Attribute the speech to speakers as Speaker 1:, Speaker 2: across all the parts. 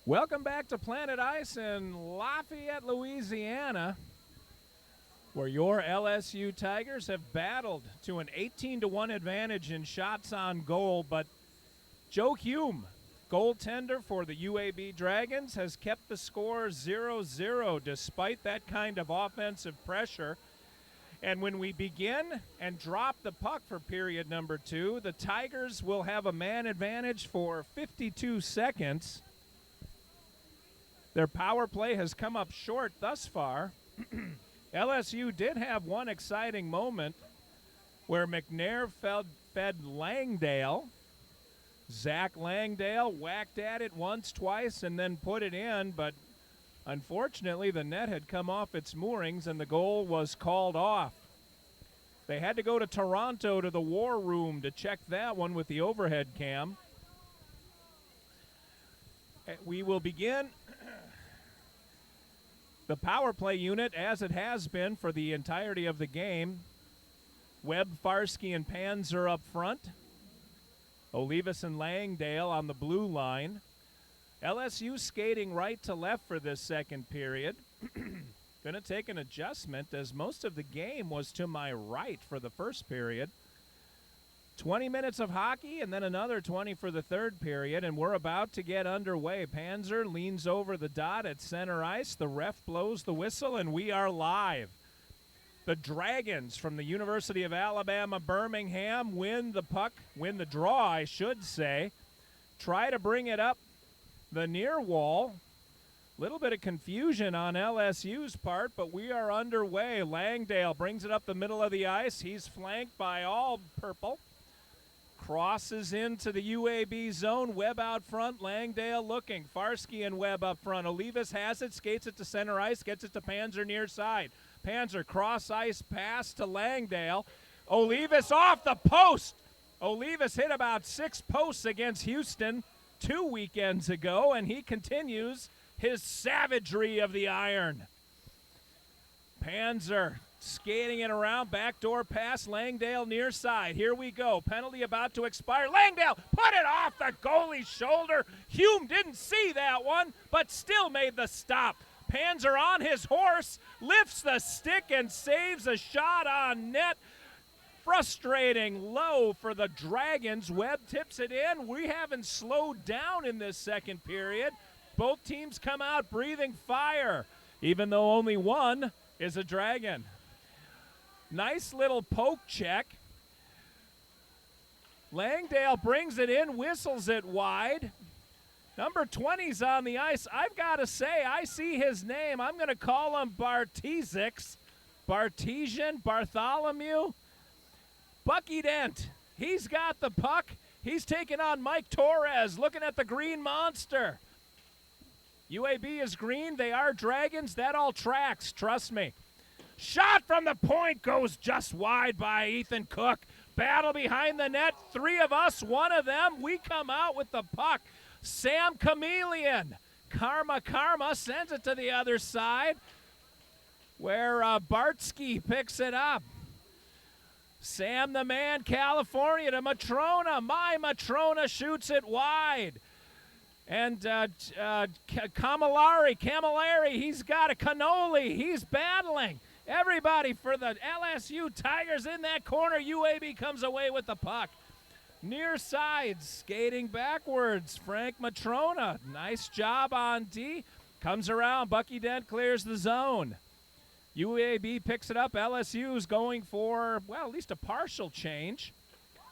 Speaker 1: Welcome back to Planet Ice in Lafayette, Louisiana, where your LSU Tigers have battled to an 18-1 advantage in shots on goal, but Joe Hume, goaltender for the UAB Dragons, has kept the score 0-0 despite that kind of offensive pressure. And when we begin and drop the puck for period number 2, the Tigers will have a man advantage for 52 seconds. Their power play has come up short thus far. LSU did have one exciting moment where McNair fed Langdale. Zach Langdale whacked at it once, twice, and then put it in, but unfortunately the net had come off its moorings and the goal was called off. They had to go to Toronto to the war room to check that one with the overhead cam. We will begin the power play unit as it has been for the entirety of the game. Webb, Farsky, and Panzer up front. Olivas and Langdale on the blue line. LSU skating right to left for this second period. Going to take an adjustment as most of the game was to my right for the first period. 20 minutes of hockey and then another 20 for the third period, and we're about to get underway. Panzer leans over the dot at center ice. The ref blows the whistle, and we are live. The Dragons from the University of Alabama, Birmingham win the draw, I should say. Try to bring it up the near wall. Little bit of confusion on LSU's part, but we are underway. Langdale brings it up the middle of the ice. He's flanked by all purple. Crosses into the UAB zone. Webb out front. Langdale looking. Farsky and Webb up front. Olivas has it. Skates it to center ice. Gets it to Panzer near side. Panzer cross ice pass to Langdale. Olivas off the post. Olivas hit about 6 posts against Houston 2 weekends ago, and he continues his savagery of the iron. Panzer skating it around, backdoor pass, Langdale near side. Here we go. Penalty about to expire. Langdale put it off the goalie's shoulder. Hume didn't see that one, but still made the stop. Panzer on his horse, lifts the stick and saves a shot on net. Frustrating low for the Dragons. Webb tips it in. We haven't slowed down in this second period. Both teams come out breathing fire, even though only one is a Dragon. Nice little poke check. Langdale brings it in, whistles it wide. Number 20's on the ice. I've got to say, I see his name. I'm going to call him Bartesian, Bartholomew. Bucky Dent. He's got the puck. He's taking on Mike Torres, looking at the green monster. UAB is green. They are Dragons. That all tracks, trust me. Shot from the point goes just wide by Ethan Cook. Battle behind the net. 3 of us, 1 of them. We come out with the puck. Sam Chameleon. Karma sends it to the other side where Bartsky picks it up. Sam the Man, California to Matrona. My Matrona shoots it wide. And Camilleri, he's got a cannoli. He's battling. Everybody for the LSU Tigers in that corner. UAB comes away with the puck. Near side, skating backwards. Frank Matrona. Nice job on D. Comes around. Bucky Dent clears the zone. UAB picks it up. LSU's going for, well, at least a partial change.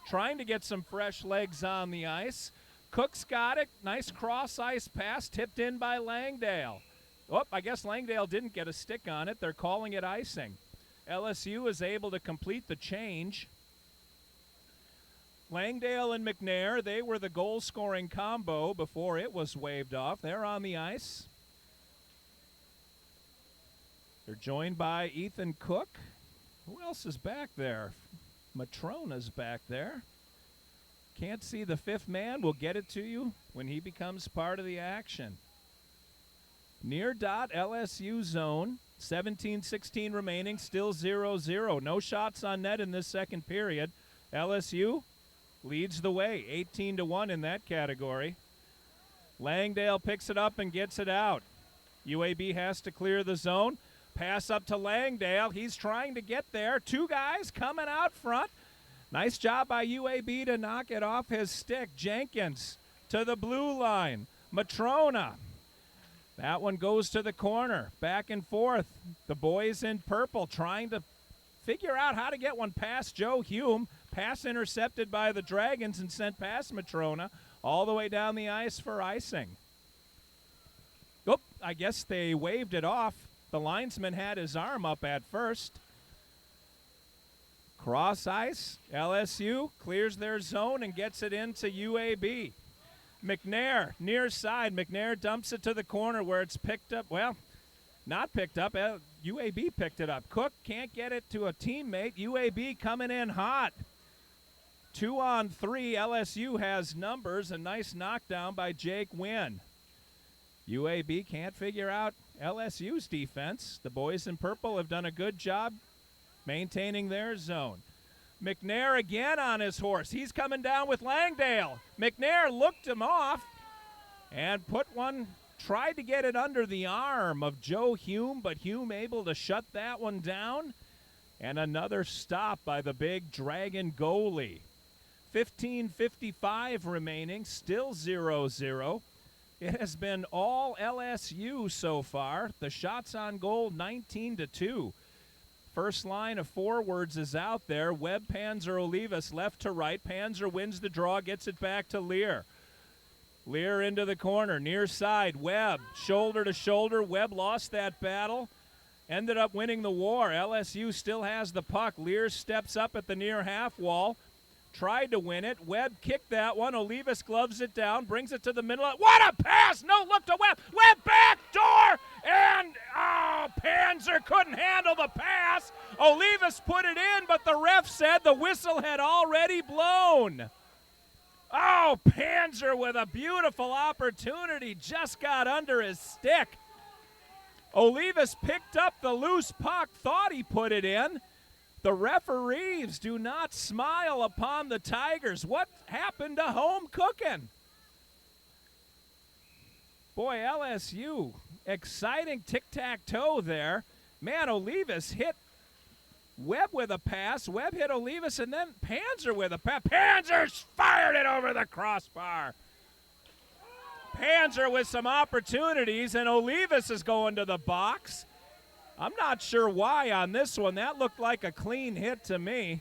Speaker 1: Trying to get some fresh legs on the ice. Cook's got it. Nice cross ice pass tipped in by Langdale. Oh, I guess Langdale didn't get a stick on it. They're calling it icing. LSU is able to complete the change. Langdale and McNair, they were the goal-scoring combo before it was waved off. They're on the ice. They're joined by Ethan Cook. Who else is back there? Matrona's back there. Can't see the 5th man. We'll get it to you when he becomes part of the action. Near dot LSU zone. 17-16 remaining. Still 0-0. No shots on net in this second period. LSU leads the way. 18-1 in that category. Langdale picks it up and gets it out. UAB has to clear the zone. Pass up to Langdale. He's trying to get there. Two guys coming out front. Nice job by UAB to knock it off his stick. Jenkins to the blue line. Matrona. That one goes to the corner. Back and forth. The boys in purple trying to figure out how to get one past Joe Hume. Pass intercepted by the Dragons and sent past Matrona all the way down the ice for icing. Oop, I guess they waved it off. The linesman had his arm up at first. Cross ice, LSU clears their zone and gets it into UAB. McNair, near side. McNair dumps it to the corner where it's picked up. Well, not picked up. UAB picked it up. Cook can't get it to a teammate. UAB coming in hot. 2-on-3. LSU has numbers. A nice knockdown by Jake Wynn. UAB can't figure out LSU's defense. The boys in purple have done a good job maintaining their zone. McNair again on his horse. He's coming down with Langdale. McNair looked him off and tried to get it under the arm of Joe Hume, but Hume able to shut that one down. And another stop by the big Dragon goalie. 15:55 remaining, still 0-0. It has been all LSU so far. The shots on goal, 19-2. First line of forwards is out there. Webb, Panzer, Olivas, left to right. Panzer wins the draw, gets it back to Lear. Lear into the corner, near side. Webb, shoulder to shoulder. Webb lost that battle. Ended up winning the war. LSU still has the puck. Lear steps up at the near half wall. Tried to win it. Webb kicked that one. Olivas gloves it down, brings it to the middle. What a pass! No look to Webb. Webb back door! And, Panzer couldn't handle the pass. Olivas put it in, but the ref said the whistle had already blown. Oh, Panzer with a beautiful opportunity. Just got under his stick. Olivas picked up the loose puck, thought he put it in. The referees do not smile upon the Tigers. What happened to home cooking? Boy, LSU, exciting tic-tac-toe there. Man, Olivas hit Webb with a pass. Webb hit Olivas, and then Panzer with a pass. Panzer fired it over the crossbar. Panzer with some opportunities, and Olivas is going to the box. I'm not sure why on this one. That looked like a clean hit to me.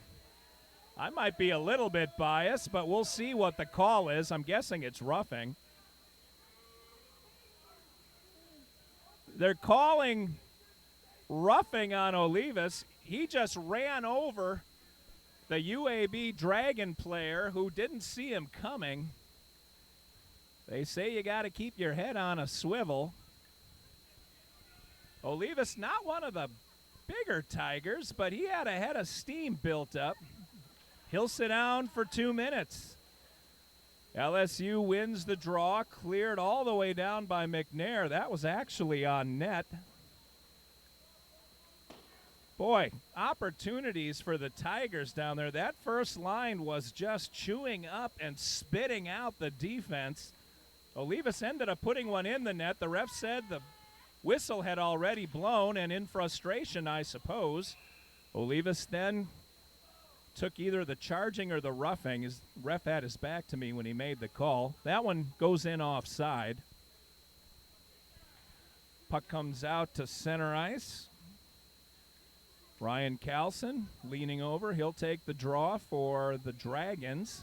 Speaker 1: I might be a little bit biased, but we'll see what the call is. I'm guessing it's roughing. They're calling roughing on Olivas. He just ran over the UAB Dragon player who didn't see him coming. They say you got to keep your head on a swivel. Olivas, not one of the bigger Tigers, but he had a head of steam built up. He'll sit down for 2 minutes. LSU wins the draw, cleared all the way down by McNair. That was actually on net. Boy, opportunities for the Tigers down there. That first line was just chewing up and spitting out the defense. Olivas ended up putting one in the net. The ref said the whistle had already blown, and in frustration, I suppose, Olivas then took either the charging or the roughing. His ref had his back to me when he made the call. That one goes in offside. Puck comes out to center ice. Ryan Carlson leaning over. He'll take the draw for the Dragons.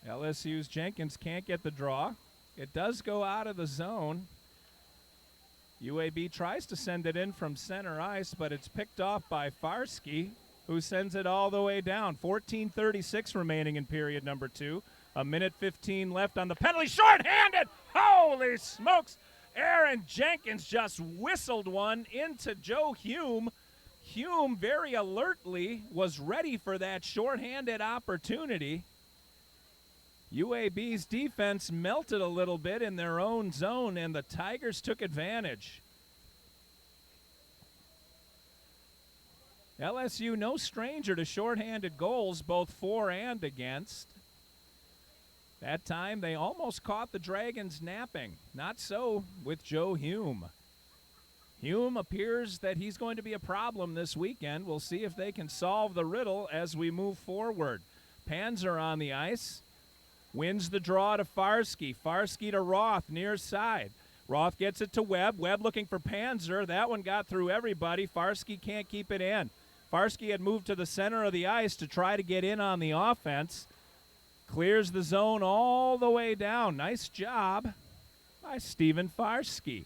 Speaker 1: LSU's Jenkins can't get the draw. It does go out of the zone. UAB tries to send it in from center ice, but it's picked off by Farsky, who sends it all the way down. 14:36 remaining in period number 2. 1:15 left on the penalty. Short-handed! Holy smokes! Aaron Jenkins just whistled one into Joe Hume. Hume very alertly was ready for that short-handed opportunity. UAB's defense melted a little bit in their own zone, and the Tigers took advantage. LSU no stranger to shorthanded goals, both for and against. That time they almost caught the Dragons napping. Not so with Joe Hume. Hume appears that he's going to be a problem this weekend. We'll see if they can solve the riddle as we move forward. Panzer on the ice. Wins the draw to Farsky. Farsky to Roth, near side. Roth gets it to Webb. Webb looking for Panzer. That one got through everybody. Farsky can't keep it in. Farsky had moved to the center of the ice to try to get in on the offense. Clears the zone all the way down. Nice job by Stephen Farsky.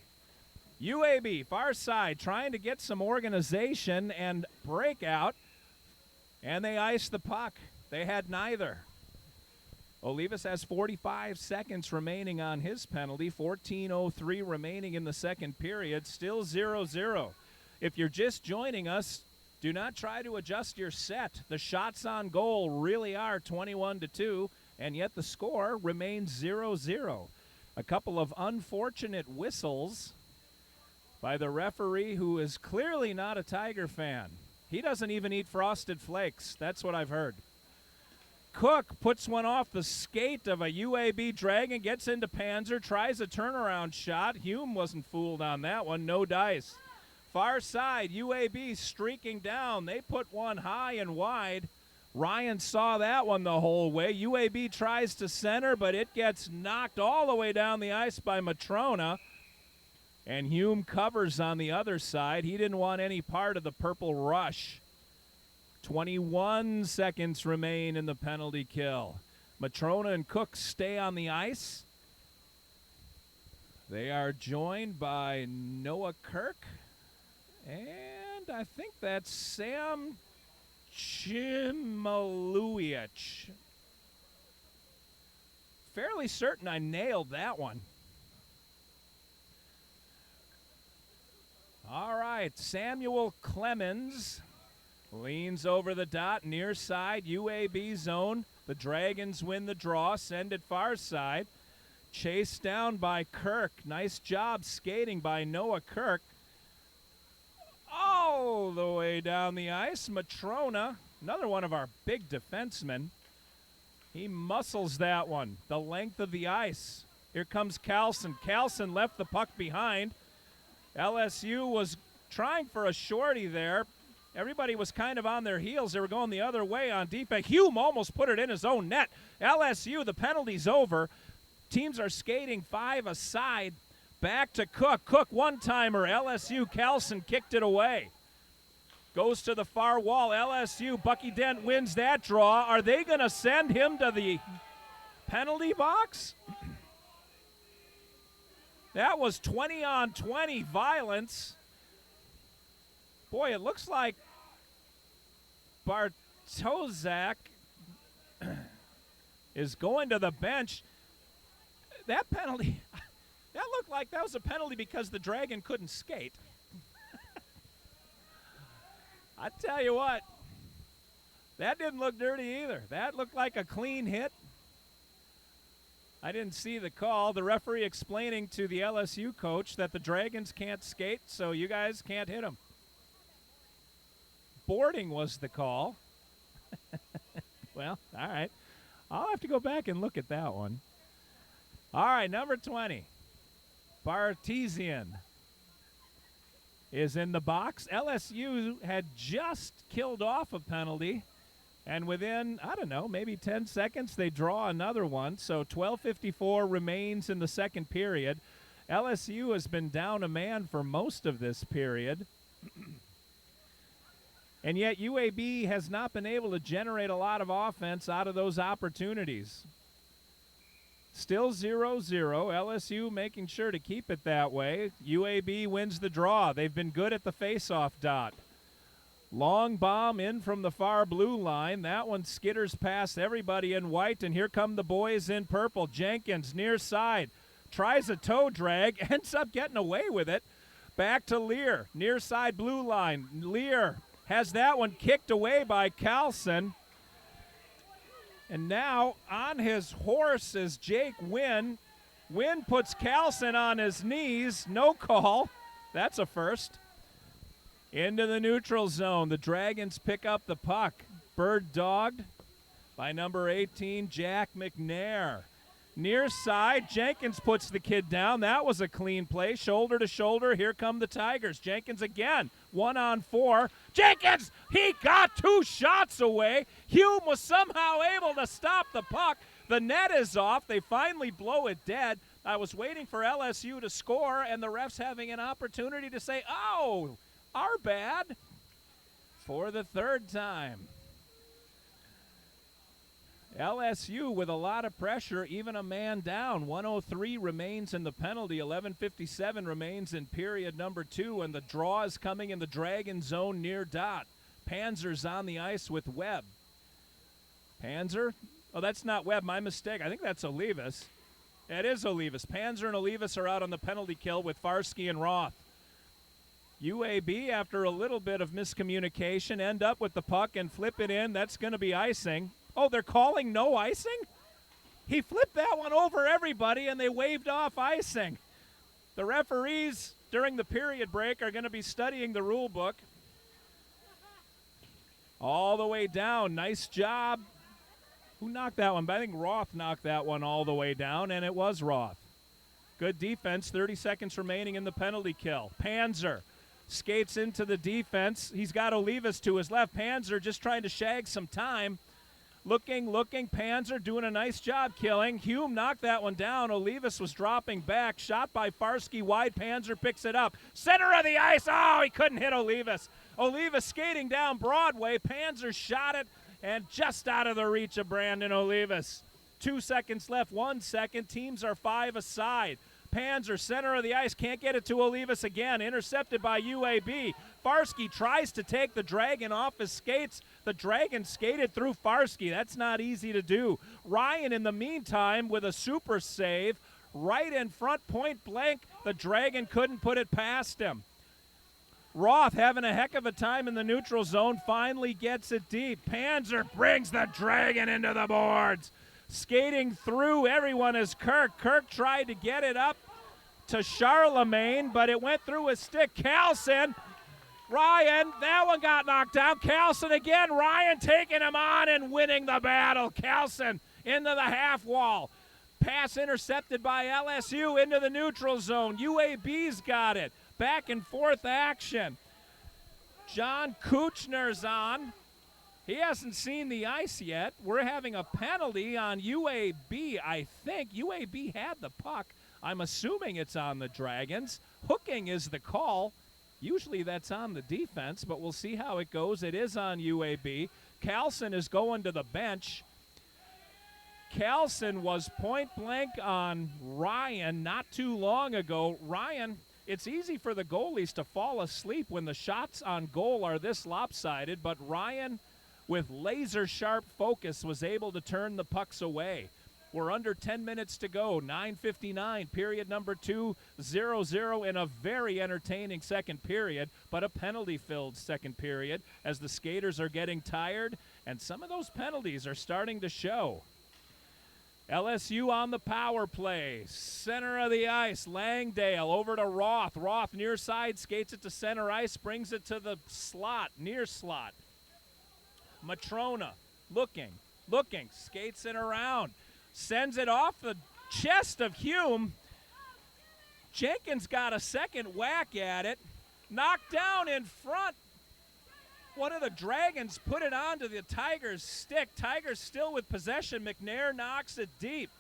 Speaker 1: UAB, far side, trying to get some organization and breakout, and they ice the puck. They had neither. Olivas has 45 seconds remaining on his penalty, 14:03 remaining in the second period, still 0-0. If you're just joining us, do not try to adjust your set. The shots on goal really are 21-2, and yet the score remains 0-0. A couple of unfortunate whistles by the referee, who is clearly not a Tiger fan. He doesn't even eat Frosted Flakes. That's what I've heard. Cook puts one off the skate of a UAB Dragon, gets into Panzer, tries a turnaround shot. Hume wasn't fooled on that one. No dice. Far side, UAB streaking down. They put one high and wide. Ryan saw that one the whole way. UAB tries to center, but it gets knocked all the way down the ice by Matrona. And Hume covers on the other side. He didn't want any part of the purple rush. 21 seconds remain in the penalty kill. Matrona and Cook stay on the ice. They are joined by Noah Kirk. And I think that's Sam Chimaluich. Fairly certain I nailed that one. All right, Samuel Clemens leans over the dot, near side, UAB zone. The Dragons win the draw, send it far side. Chased down by Kirk. Nice job skating by Noah Kirk. All the way down the ice, Matrona, another one of our big defensemen. He muscles that one, the length of the ice. Here comes Carlson. Carlson left the puck behind. LSU was trying for a shorty there. Everybody was kind of on their heels. They were going the other way on defense. Hume almost put it in his own net. LSU, the penalty's over. Teams are skating 5 aside. Back to Cook. Cook one-timer. LSU, Carlson kicked it away. Goes to the far wall. LSU, Bucky Dent wins that draw. Are they going to send him to the penalty box? That was 20-on-20 violence. Boy, it looks like Bartozak is going to the bench. That penalty, that looked like that was a penalty because the Dragon couldn't skate. I tell you what, that didn't look dirty either. That looked like a clean hit. I didn't see the call. The referee explaining to the LSU coach that the Dragons can't skate, so you guys can't hit them. Boarding was the call. Well, all right. I'll have to go back and look at that one. All right, number 20. Bartesian is in the box. LSU had just killed off a penalty. And within, I don't know, maybe 10 seconds, they draw another one. So 12:54 remains in the second period. LSU has been down a man for most of this period. And yet UAB has not been able to generate a lot of offense out of those opportunities. Still 0-0. LSU making sure to keep it that way. UAB wins the draw. They've been good at the faceoff dot. Long bomb in from the far blue line. That one skitters past everybody in white, and here come the boys in purple. Jenkins near side. Tries a toe drag, ends up getting away with it. Back to Lear. Near side blue line. Lear has that one kicked away by Carlson. And now on his horse is Jake Wynn. Wynn puts Carlson on his knees. No call. That's a first. Into the neutral zone. The Dragons pick up the puck. Bird dogged by number 18, Jack McNair. Near side, Jenkins puts the kid down. That was a clean play, shoulder to shoulder. Here come the Tigers. Jenkins again, 1-on-4. Jenkins, he got 2 shots away. Hume was somehow able to stop the puck. The net is off. They finally blow it dead. I was waiting for LSU to score, and the refs having an opportunity to say, oh, our bad, for the 3rd time. LSU with a lot of pressure, even a man down. 1:03 remains in the penalty. 11:57 remains in period number 2, and the draw is coming in the Dragon zone near dot. Panzer's on the ice with Webb. Panzer? Oh, that's not Webb. My mistake. I think that's Olivas. It is Olivas. Panzer and Olivas are out on the penalty kill with Farsky and Roth. UAB, after a little bit of miscommunication, end up with the puck and flip it in. That's going to be icing. Oh, they're calling no icing? He flipped that one over everybody, and they waved off icing. The referees during the period break are going to be studying the rule book. All the way down. Nice job. Who knocked that one? I think Roth knocked that one all the way down, and it was Roth. Good defense. 30 seconds remaining in the penalty kill. Panzer skates into the defense. He's got Olivas to his left. Panzer just trying to shag some time. Looking. Panzer doing a nice job killing. Hume knocked that one down. Olivas was dropping back. Shot by Farsky wide. Panzer picks it up. Center of the ice. Oh, he couldn't hit Olivas. Olivas skating down Broadway. Panzer shot it and just out of the reach of Brandon Olivas. 2 seconds left. 1 second. Teams are 5 aside. Panzer, center of the ice, can't get it to Olivas again. Intercepted by UAB. Farsky tries to take the Dragon off his skates. The Dragon skated through Farsky. That's not easy to do. Ryan, in the meantime, with a super save, right in front, point blank. The Dragon couldn't put it past him. Roth having a heck of a time in the neutral zone, finally gets it deep. Panzer brings the Dragon into the boards. Skating through everyone is Kirk. Kirk tried to get it up to Charlemagne, but it went through his stick. Carlson, Ryan, that one got knocked down. Carlson again, Ryan taking him on and winning the battle. Carlson into the half wall. Pass intercepted by LSU into the neutral zone. UAB's got it. Back and forth action. John Kuchner's on. He hasn't seen the ice yet. We're having a penalty on UAB, I think. UAB had the puck. I'm assuming it's on the Dragons. Hooking is the call. Usually that's on the defense, but we'll see how it goes. It is on UAB. Carlson is going to the bench. Carlson was point blank on Ryan not too long ago. Ryan, it's easy for the goalies to fall asleep when the shots on goal are this lopsided, but Ryan, with laser-sharp focus, was able to turn the pucks away. We're under 10 minutes to go, 9:59, period number 2, 0-0 in a very entertaining second period, but a penalty-filled second period as the skaters are getting tired, and some of those penalties are starting to show. LSU on the power play. Center of the ice, Langdale over to Roth. Roth near side, skates it to center ice, brings it to the slot, near slot. Matrona looking, skates it around, sends it off the chest of Hume. Jenkins got a second whack at it, knocked down in front. One of the Dragons put it onto the Tigers' stick. Tigers still with possession. McNair knocks it deep.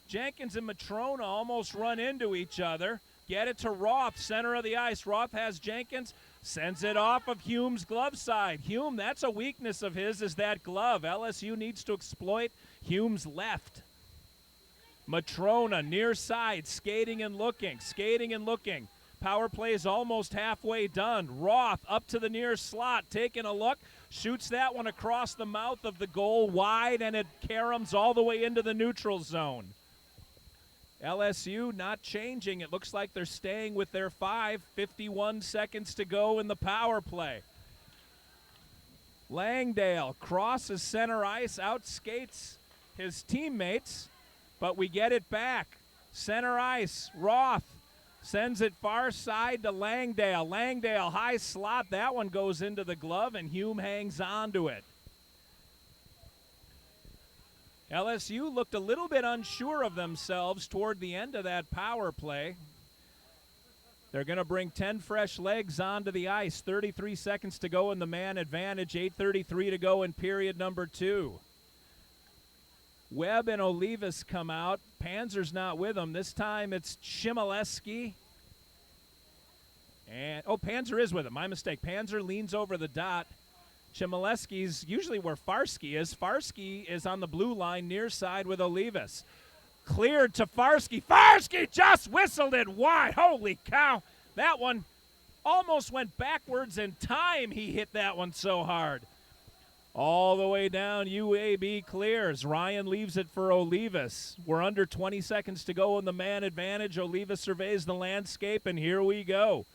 Speaker 1: Jenkins and Matrona almost run into each other. Get it to Roth, center of the ice. Roth has Jenkins, sends it off of Hume's glove side. Hume, that's a weakness of his, is that glove. LSU needs to exploit Hume's left. Matrona near side, skating and looking. Power play is almost halfway done. Roth up to the near slot, taking a look, shoots that one across the mouth of the goal wide, and it caroms all the way into the neutral zone. LSU not changing. It looks like they're staying with their 5. 51 seconds to go in the power play. Langdale crosses center ice, outskates his teammates, but we get it back. Center ice, Roth sends it far side to Langdale. Langdale, high slot. That one goes into the glove, and Hume hangs on to it. LSU looked a little bit unsure of themselves toward the end of that power play. They're going to bring 10 fresh legs onto the ice. 33 seconds to go in the man advantage. 8:33 to go in period number 2. Webb and Olivas come out. Panzer's not with them. This time it's Chmielewski. And Panzer is with him. My mistake. Panzer leans over the dot. Chmielewski's usually where Farsky is. Farsky is on the blue line near side with Olivas. Cleared to Farsky. Farsky just whistled it wide. Holy cow. That one almost went backwards in time. He hit that one so hard. All the way down, UAB clears. Ryan leaves it for Olivas. We're under 20 seconds to go in the man advantage. Olivas surveys the landscape, and here we go.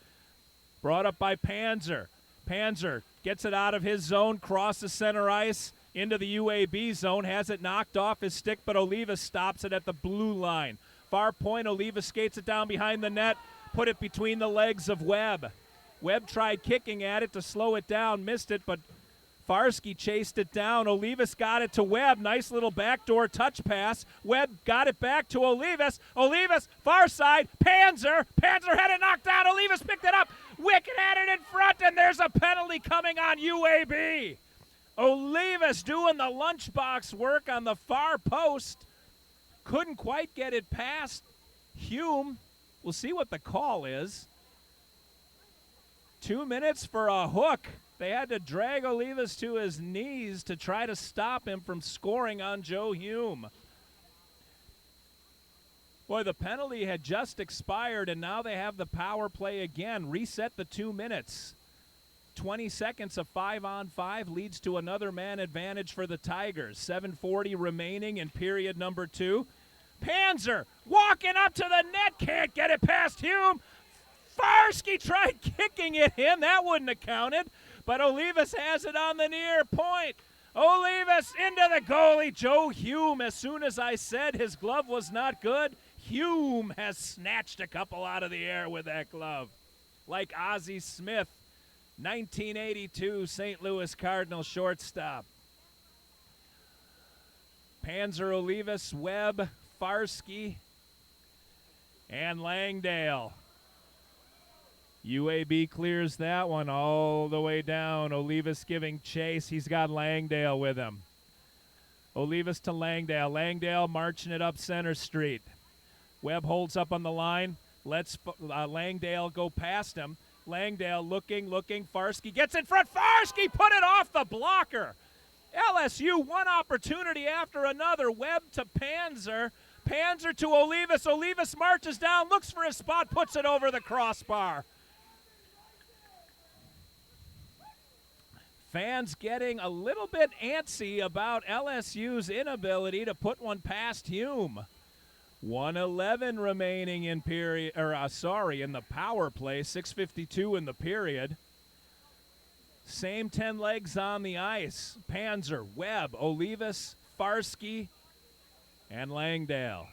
Speaker 1: Brought up by Panzer. Panzer gets it out of his zone, crosses center ice into the UAB zone, has it knocked off his stick, but Olivas stops it at the blue line. Far point, Olivas skates it down behind the net, put it between the legs of Webb. Webb tried kicking at it to slow it down, missed it, but Farsky chased it down. Olivas got it to Webb. Nice little backdoor touch pass. Webb got it back to Olivas. Olivas, far side, Panzer. Panzer had it knocked down. Olivas picked it up. Wicket had it in front, and there's a penalty coming on UAB. Olivas doing the lunchbox work on the far post. Couldn't quite get it past Hume. We'll see what the call is. 2 minutes for a hook. They had to drag Olivas to his knees to try to stop him from scoring on Joe Hume. Boy, the penalty had just expired, and now they have the power play again. Reset the 2 minutes. 20 seconds of 5-on-5 leads to another man advantage for the Tigers. 7:40 remaining in period number 2. Panzer walking up to the net, can't get it past Hume. Farsky tried kicking it in. That wouldn't have counted, but Olivas has it on the near point. Olivas into the goalie, Joe Hume. As soon as I said his glove was not good, Hume has snatched a couple out of the air with that glove. Like Ozzie Smith, 1982 St. Louis Cardinal shortstop. Panzer, Olivas, Webb, Farsky, and Langdale. UAB clears that one all the way down. Olivas giving chase. He's got Langdale with him. Olivas to Langdale. Langdale marching it up center street. Webb holds up on the line. Lets Langdale go past him. Langdale looking. Farsky gets in front. Farsky put it off the blocker. LSU one opportunity after another. Webb to Panzer. Panzer to Olivas. Olivas marches down, looks for his spot, puts it over the crossbar. Fans getting a little bit antsy about LSU's inability to put one past Hume. 1:11 remaining in in the power play. 6:52 in the period. Same 10 legs on the ice. Panzer, Webb, Olivas, Farsky, and Langdale.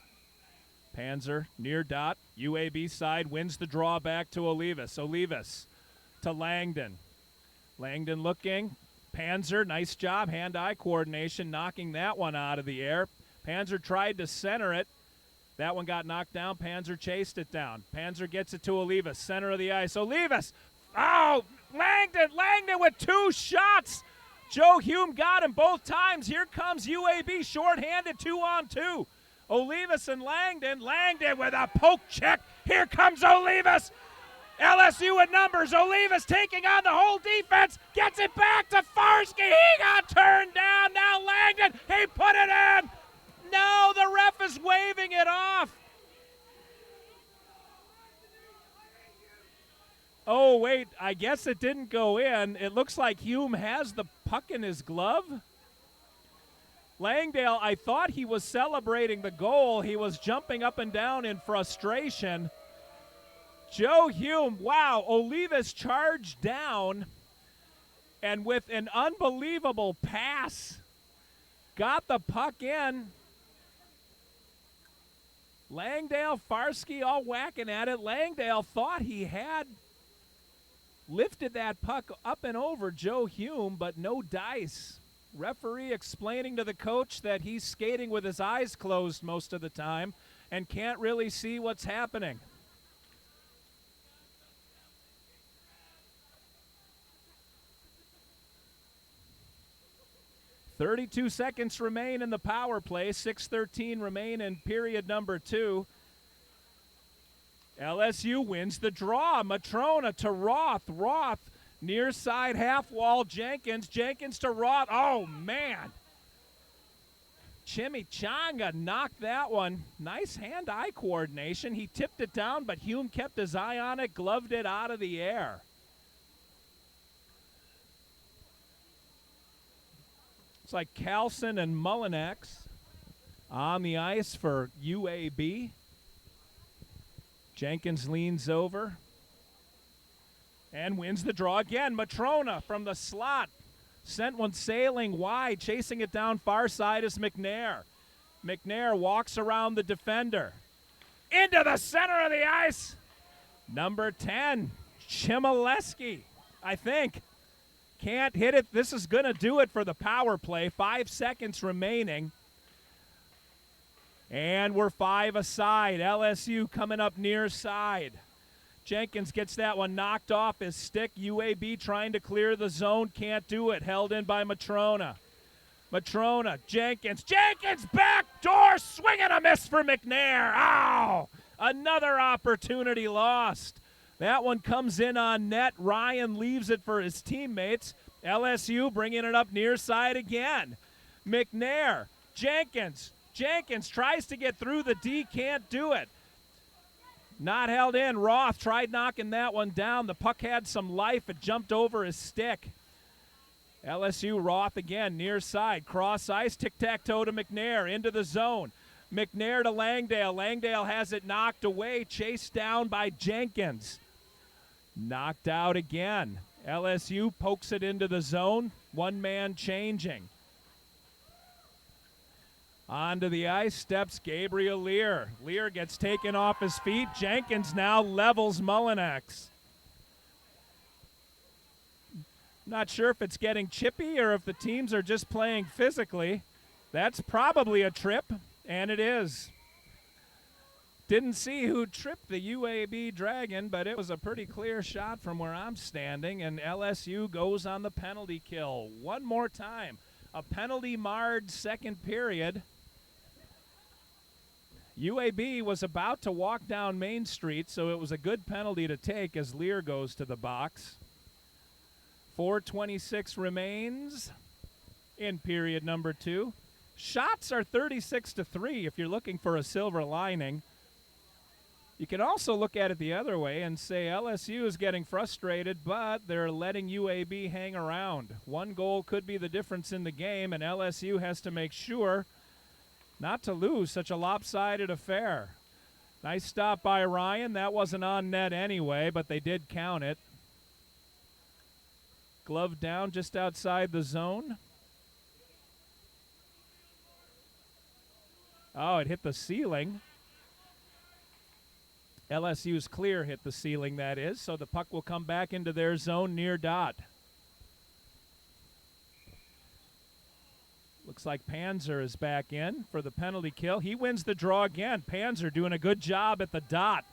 Speaker 1: Panzer near dot. UAB side wins the draw back to Olivas. Olivas to Langdon. Langdon looking. Panzer, nice job. Hand-eye coordination, knocking that one out of the air. Panzer tried to center it. That one got knocked down. Panzer chased it down. Panzer gets it to Olivas, center of the ice. Olivas! Oh, Langdon with 2 shots. Joe Hume got him both times. Here comes UAB shorthanded 2-on-2. Olivas and Langdon. Langdon with a poke check. Here comes Olivas. LSU with numbers. Olivas taking on the whole defense. Gets it back to Farsky. He got turned down. Now Langdon. He put it in. No, the ref is waving it off. Oh, wait, I guess it didn't go in. It looks like Hume has the puck in his glove. Langdale, I thought he was celebrating the goal. He was jumping up and down in frustration. Joe Hume, wow, Olivas charged down and with an unbelievable pass, got the puck in. Langdale, Farsky all whacking at it. Langdale thought he had lifted that puck up and over Joe Hume, but no dice. Referee explaining to the coach that he's skating with his eyes closed most of the time and can't really see what's happening. .32 seconds remain in the power play. 6:13 remain in period number 2. LSU wins the draw. Matrona to Roth. Roth near side half wall. Jenkins. Jenkins to Roth. Oh, man. Chimichanga knocked that one. Nice hand-eye coordination. He tipped it down, but Hume kept his eye on it, gloved it out of the air. It's like Carlson and Mullinex on the ice for UAB. Jenkins leans over and wins the draw again. Matrona from the slot sent one sailing wide. Chasing it down far side is McNair. McNair walks around the defender. Into the center of the ice. Number 10, Chmielewski, I think. Can't hit it. This is going to do it for the power play. 5 seconds remaining. And we're 5 aside. LSU coming up near side. Jenkins gets that one knocked off his stick. UAB trying to clear the zone. Can't do it. Held in by Matrona. Matrona. Jenkins. Jenkins backdoor. Swing and a miss for McNair. Ow! Another opportunity lost. That one comes in on net. Ryan leaves it for his teammates. LSU bringing it up near side again. McNair. Jenkins. Jenkins tries to get through the D. Can't do it. Not held in. Roth tried knocking that one down. The puck had some life. It jumped over his stick. LSU Roth again near side. Cross ice. Tic-tac-toe to McNair. Into the zone. McNair to Langdale. Langdale has it knocked away. Chased down by Jenkins. Knocked out again. LSU pokes it into the zone. One man changing. Onto the ice steps Gabriel Lear. Lear gets taken off his feet. Jenkins now levels Mullinex. Not sure if it's getting chippy or if the teams are just playing physically. That's probably a trip, and it is. Didn't see who tripped the UAB Dragon, but it was a pretty clear shot from where I'm standing, and LSU goes on the penalty kill. One more time. A penalty-marred second period. UAB was about to walk down Main Street, so it was a good penalty to take as Lear goes to the box. 4:26 remains in period number 2. Shots are 36-3 if you're looking for a silver lining. You can also look at it the other way and say LSU is getting frustrated, but they're letting UAB hang around. One goal could be the difference in the game, and LSU has to make sure not to lose such a lopsided affair. Nice stop by Ryan. That wasn't on net anyway, but they did count it. Glove down just outside the zone. Oh, it hit the ceiling. LSU's clear hit the ceiling, that is, so the puck will come back into their zone near dot. Looks like Panzer is back in for the penalty kill. He wins the draw again. Panzer doing a good job at the dot.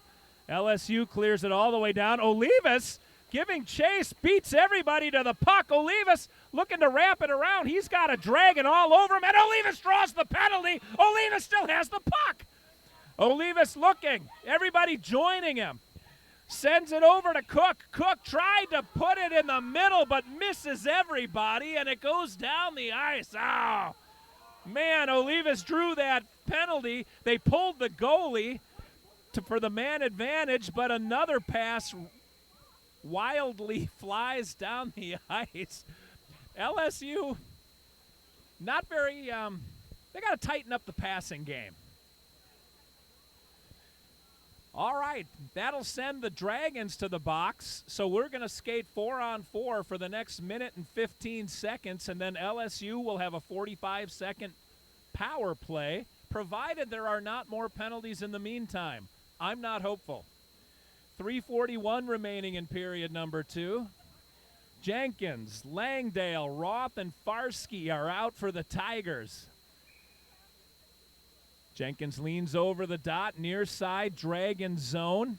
Speaker 1: LSU clears it all the way down. Olivas giving chase, beats everybody to the puck. Olivas looking to wrap it around. He's got a dragon all over him, and Olivas draws the penalty. Olivas still has the puck. Olivas looking. Everybody joining him. Sends it over to Cook. Cook tried to put it in the middle, but misses everybody, and it goes down the ice. Oh, man, Olivas drew that penalty. They pulled the goalie for the man advantage, but another pass wildly flies down the ice. LSU, not very, they got to tighten up the passing game. All right, that'll send the Dragons to the box. So we're going to skate 4-on-4 for the next minute and 15 seconds, and then LSU will have a 45-second power play, provided there are not more penalties in the meantime. I'm not hopeful. 3:41 remaining in period number 2. Jenkins, Langdale, Roth, and Farsky are out for the Tigers. Jenkins leans over the dot, near side, Dragon zone.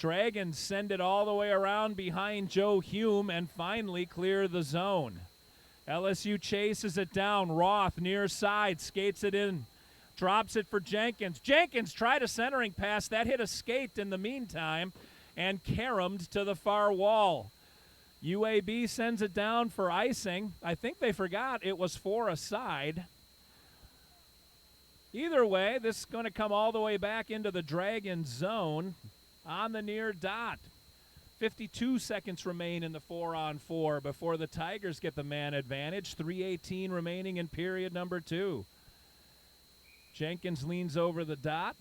Speaker 1: Dragons send it all the way around behind Joe Hume and finally clear the zone. LSU chases it down. Roth near side, skates it in, drops it for Jenkins. Jenkins tried a centering pass. That hit a skate in the meantime and caromed to the far wall. UAB sends it down for icing. I think they forgot it was for a side. Either way, this is going to come all the way back into the Dragon zone on the near dot. 52 seconds remain in the 4-on-4 before the Tigers get the man advantage. 3:18 remaining in period number 2. Jenkins leans over the dot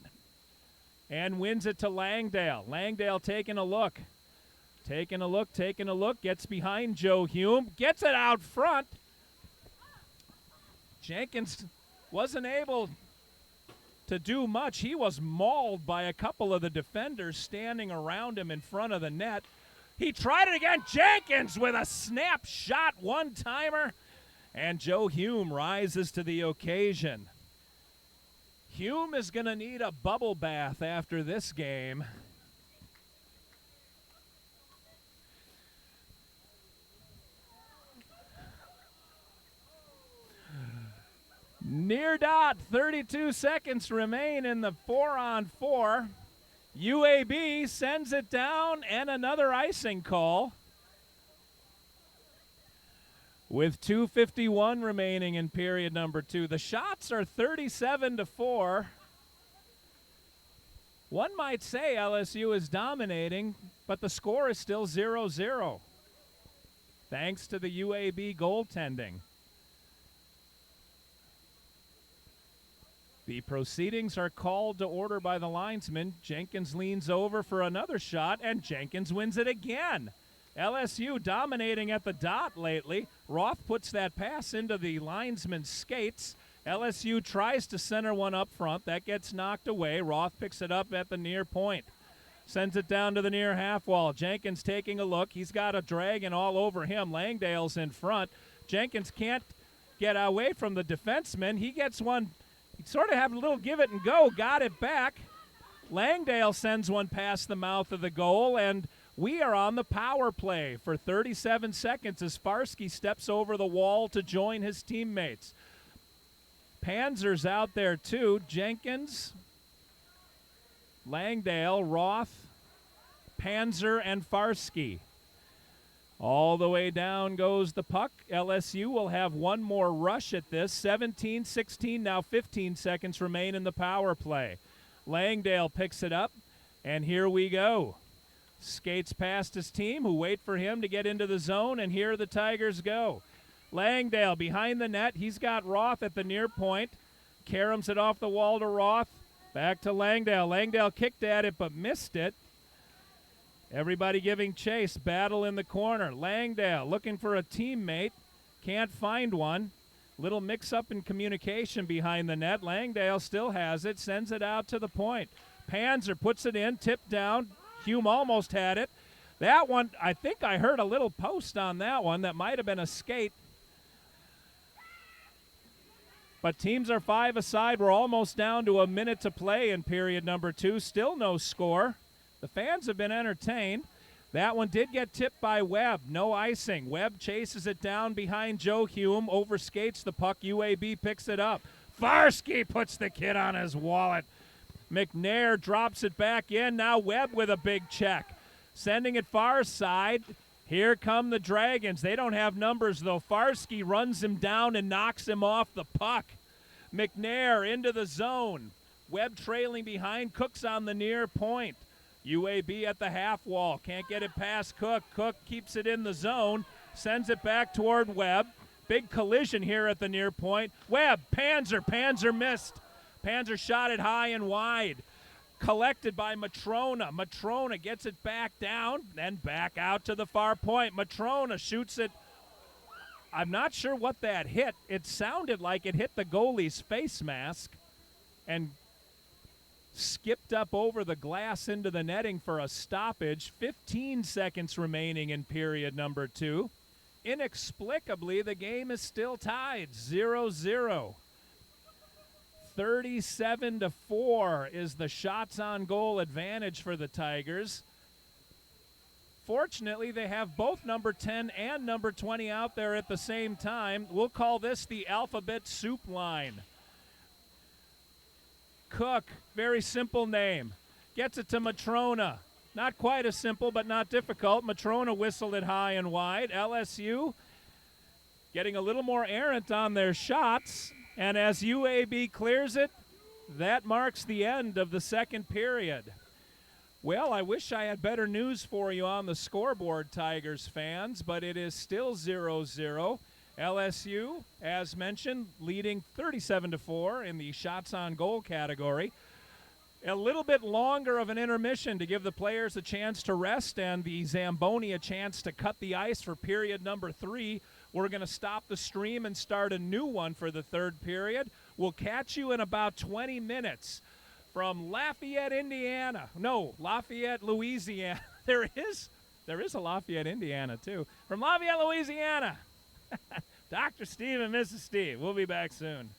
Speaker 1: and wins it to Langdale. Langdale taking a look. Taking a look, gets behind Joe Hume, gets it out front. Jenkins wasn't able to do much. He was mauled by a couple of the defenders standing around him in front of the net. He tried it again. Jenkins with a snap shot, one-timer, and Joe Hume rises to the occasion. Hume is going to need a bubble bath after this game. Near dot, 32 seconds remain in the 4-on-4. UAB sends it down and another icing call. With 2:51 remaining in period number 2. The shots are 37-4. One might say LSU is dominating, but the score is still 0-0. Thanks to the UAB goaltending. The proceedings are called to order by the linesman. Jenkins leans over for another shot, and Jenkins wins it again. LSU dominating at the dot lately. Roth puts that pass into the linesman's skates. LSU tries to center one up front. That gets knocked away. Roth picks it up at the near point. Sends it down to the near half wall. Jenkins taking a look. He's got a dragon all over him. Langdale's in front. Jenkins can't get away from the defenseman. He gets one. He sort of had a little give it and go. Got it back. Langdale sends one past the mouth of the goal, and we are on the power play for 37 seconds as Farsky steps over the wall to join his teammates. Panzer's out there too. Jenkins, Langdale, Roth, Panzer, and Farsky. All the way down goes the puck. LSU will have one more rush at this. 17, 16, now 15 seconds remain in the power play. Langdale picks it up, and here we go. Skates past his team, who wait for him to get into the zone, and here the Tigers go. Langdale behind the net. He's got Roth at the near point. Caroms it off the wall to Roth. Back to Langdale. Langdale kicked at it but missed it. Everybody giving chase. Battle in the corner. Langdale looking for a teammate. Can't find one. Little mix-up in communication behind the net. Langdale still has it. Sends it out to the point. Panzer puts it in. Tipped down. Hume almost had it. That one, I think I heard a little post on that one. That might have been a skate. But teams are 5 aside. We're almost down to a minute to play in period number 2. Still no score. The fans have been entertained. That one did get tipped by Webb. No icing. Webb chases it down behind Joe Hume. Overskates the puck. UAB picks it up. Farsky puts the kid on his wallet. McNair drops it back in. Now Webb with a big check. Sending it far side. Here come the Dragons. They don't have numbers, though. Farsky runs him down and knocks him off the puck. McNair into the zone. Webb trailing behind. Cook's on the near point. UAB at the half wall. Can't get it past Cook. Cook keeps it in the zone. Sends it back toward Webb. Big collision here at the near point. Webb, Panzer. Panzer missed. Panzer shot it high and wide. Collected by Matrona. Matrona gets it back down, then back out to the far point. Matrona shoots it. I'm not sure what that hit. It sounded like it hit the goalie's face mask and skipped up over the glass into the netting for a stoppage. 15 seconds remaining in period number 2. inexplicably, the game is still tied, 0-0. 37-4 is the shots on goal advantage for the Tigers. Fortunately, they have both number 10 and number 20 out there at the same time. We'll call this the alphabet soup line. Cook, very simple name. Gets it to Matrona. Not quite as simple, but not difficult. Matrona whistled it high and wide. LSU getting a little more errant on their shots. And as UAB clears it, that marks the end of the second period. Well, I wish I had better news for you on the scoreboard, Tigers fans, but it is still 0-0. LSU, as mentioned, leading 37-4 in the shots on goal category. A little bit longer of an intermission to give the players a chance to rest and the Zamboni a chance to cut the ice for period number 3. We're going to stop the stream and start a new one for the third period. We'll catch you in about 20 minutes from Lafayette, Louisiana. There is a Lafayette, Indiana, too. From Lafayette, Louisiana, Dr. Steve and Mrs. Steve. We'll be back soon.